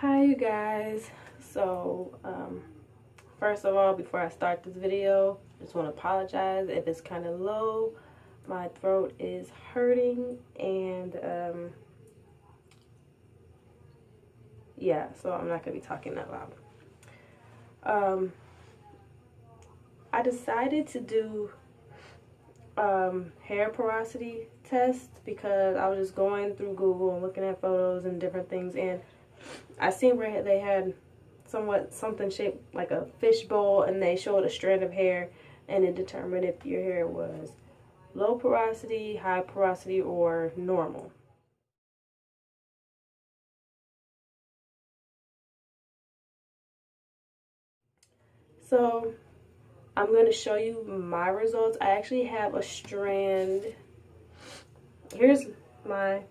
Hi you guys. First of all, before I start this video, I just want to apologize if it's kind of low. My throat is hurting and yeah, so I'm not gonna be talking that loud. I decided to do hair porosity test because I was just going through Google and looking at photos and different things, and I seen where they had something shaped like a fishbowl, and they showed a strand of hair, and it determined if your hair was low porosity, high porosity, or normal. So I'm going to show you my results. I actually have a strand. Here's my,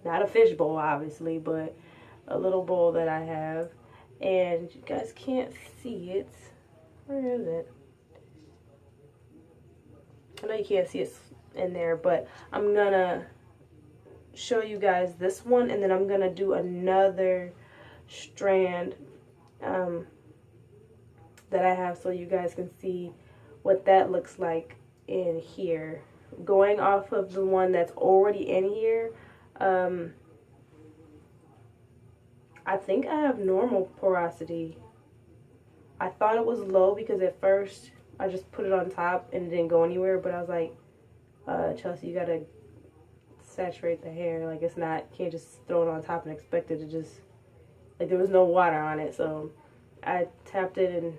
not a fishbowl obviously, but a little bowl that I have, and you guys can't see it. Where is it? I know you can't see it in there, but I'm gonna show you guys this one, and then I'm gonna do another strand that I have so you guys can see what that looks like in here. Going off of the one that's already in here, I think I have normal porosity. I thought it was low because at first I just put it on top and it didn't go anywhere, but I was like, Chelsea, you gotta saturate the hair. Like, it's not, you can't just throw it on top and expect it to just, like, there was no water on it. So I tapped it and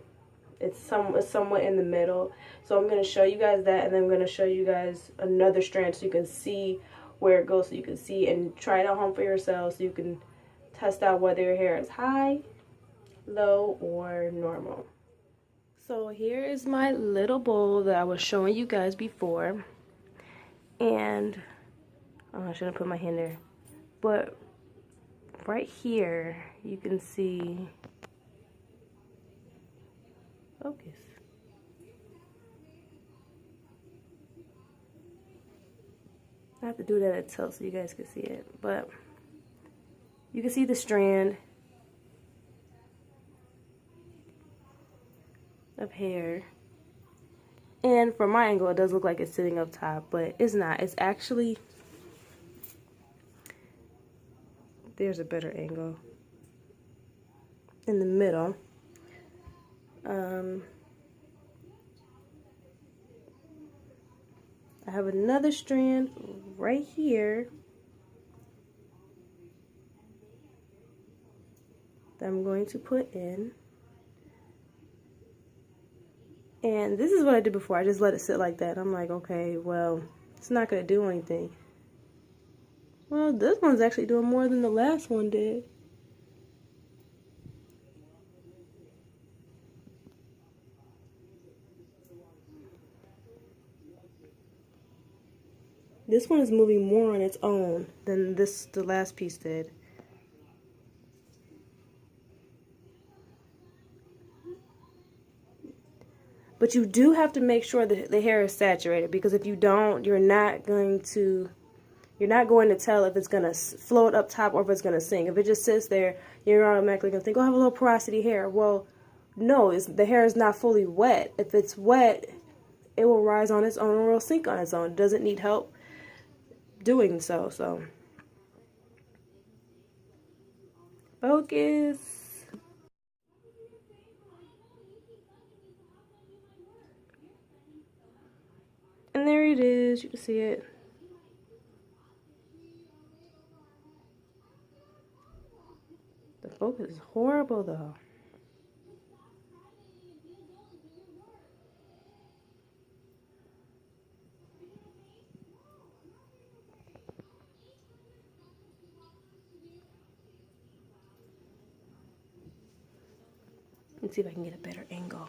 it's somewhat in the middle. So I'm gonna show you guys that, and then I'm gonna show you guys another strand so you can see where it goes, so you can see and try it at home for yourself, so you can test out whether your hair is high, low, or normal. So here is my little bowl that I was showing you guys before, and I shouldn't put my hand there, but right here you can see, focus. I have to do that at tilt so you guys can see it, but you can see the strand of hair, and from my angle it does look like it's sitting up top, but it's not. It's actually, there's a better angle, in the middle. I have another strand right here that I'm going to put in. And this is what I did before. I just let it sit like that. I'm like, okay, well, it's not going to do anything. Well, this one's actually doing more than the last one did. This one is moving more on its own than the last piece did. But you do have to make sure that the hair is saturated, because if you don't, you're not going to tell if it's going to float up top or if it's going to sink. If it just sits there, you're automatically going to think, oh, I have a little porosity hair. Well, no, the hair is not fully wet. If it's wet, it will rise on its own or it will sink on its own. It doesn't need help doing so. So, focus. And there it is. You can see it. The focus is horrible though. Let's see if I can get a better angle.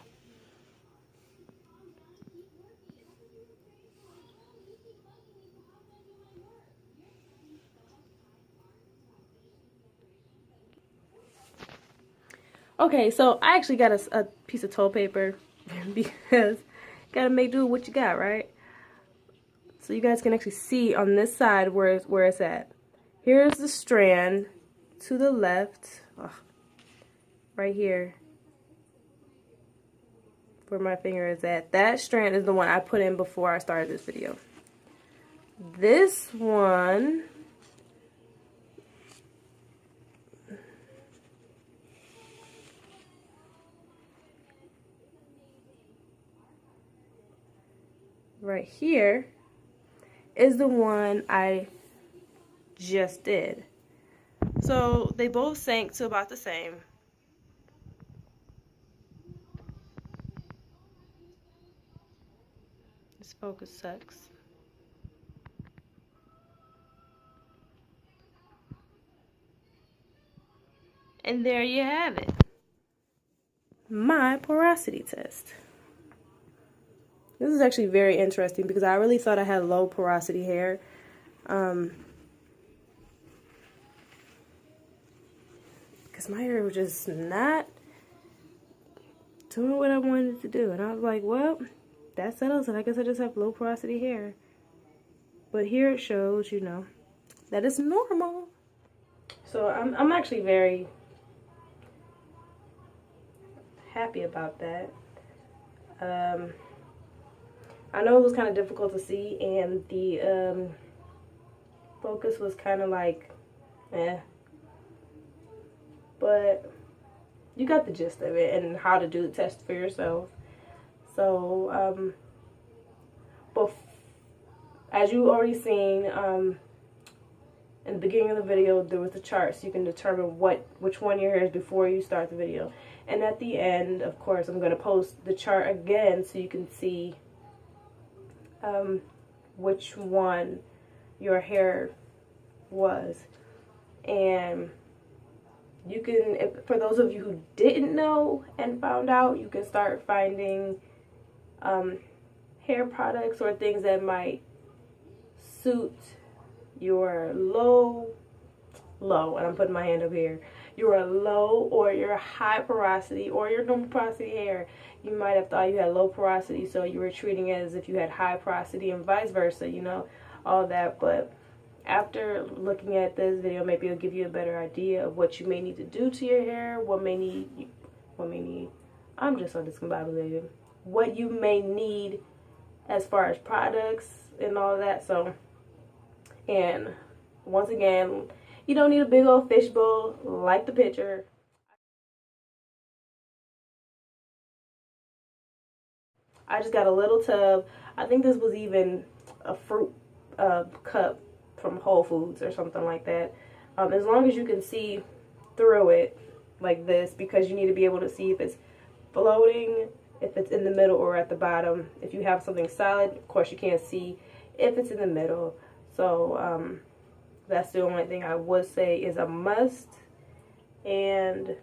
Okay, so I actually got a piece of toilet paper because you gotta make do with what you got, right? So you guys can actually see on this side where it's at. Here's the strand to the left, right here, where my finger is at, that strand is the one I put in before I started this video. This one, right here, is the one I just did. So they both sank to about the same. This focus sucks. And there you have it. My porosity test. This is actually very interesting because I really thought I had low porosity hair. Because my hair was just not doing what I wanted it to do. And I was like, well, that settles it. I guess I just have low porosity hair. But here it shows, you know, that it's normal. So I'm actually very happy about that. I know it was kind of difficult to see, and the focus was kind of like, but you got the gist of it and how to do the test for yourself. So, but as you already seen, in the beginning of the video, there was the chart, so you can determine which one your hair is before you start the video. And at the end, of course, I'm going to post the chart again so you can see which one your hair was. And you can, for those of you who didn't know and found out, you can start finding hair products or things that might suit your low, and I'm putting my hand up here, your low or your high porosity or your normal porosity hair. You might have thought you had low porosity, so you were treating it as if you had high porosity and vice versa, you know, all that. But after looking at this video, maybe it'll give you a better idea of what you may need to do to your hair, what you may need as far as products and all that. So, and once again, you don't need a big old fishbowl like the picture. I just got a little tub. I think this was even a fruit cup from Whole Foods or something like that. As long as you can see through it like this, because you need to be able to see if it's floating, if it's in the middle or at the bottom. If you have something solid, of course you can't see if it's in the middle. So that's the only thing I would say is a must. And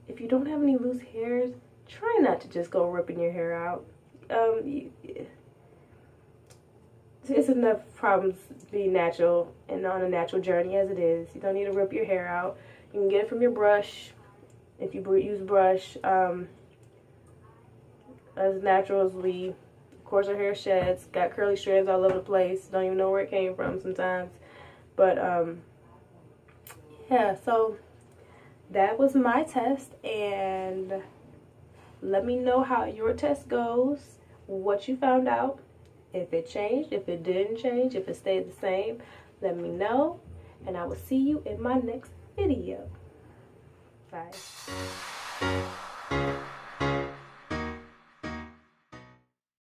if you don't have any loose hairs, try not to just go ripping your hair out. It's enough problems being natural and on a natural journey as it is. You don't need to rip your hair out. You can get it from your brush. If you use brush, as natural as we, of course our hair sheds, got curly strands all over the place, don't even know where it came from sometimes. But yeah, so that was my test, and let me know how your test goes, what you found out, if it changed, if it didn't change, if it stayed the same. Let me know, and I will see you in my next video. Bye.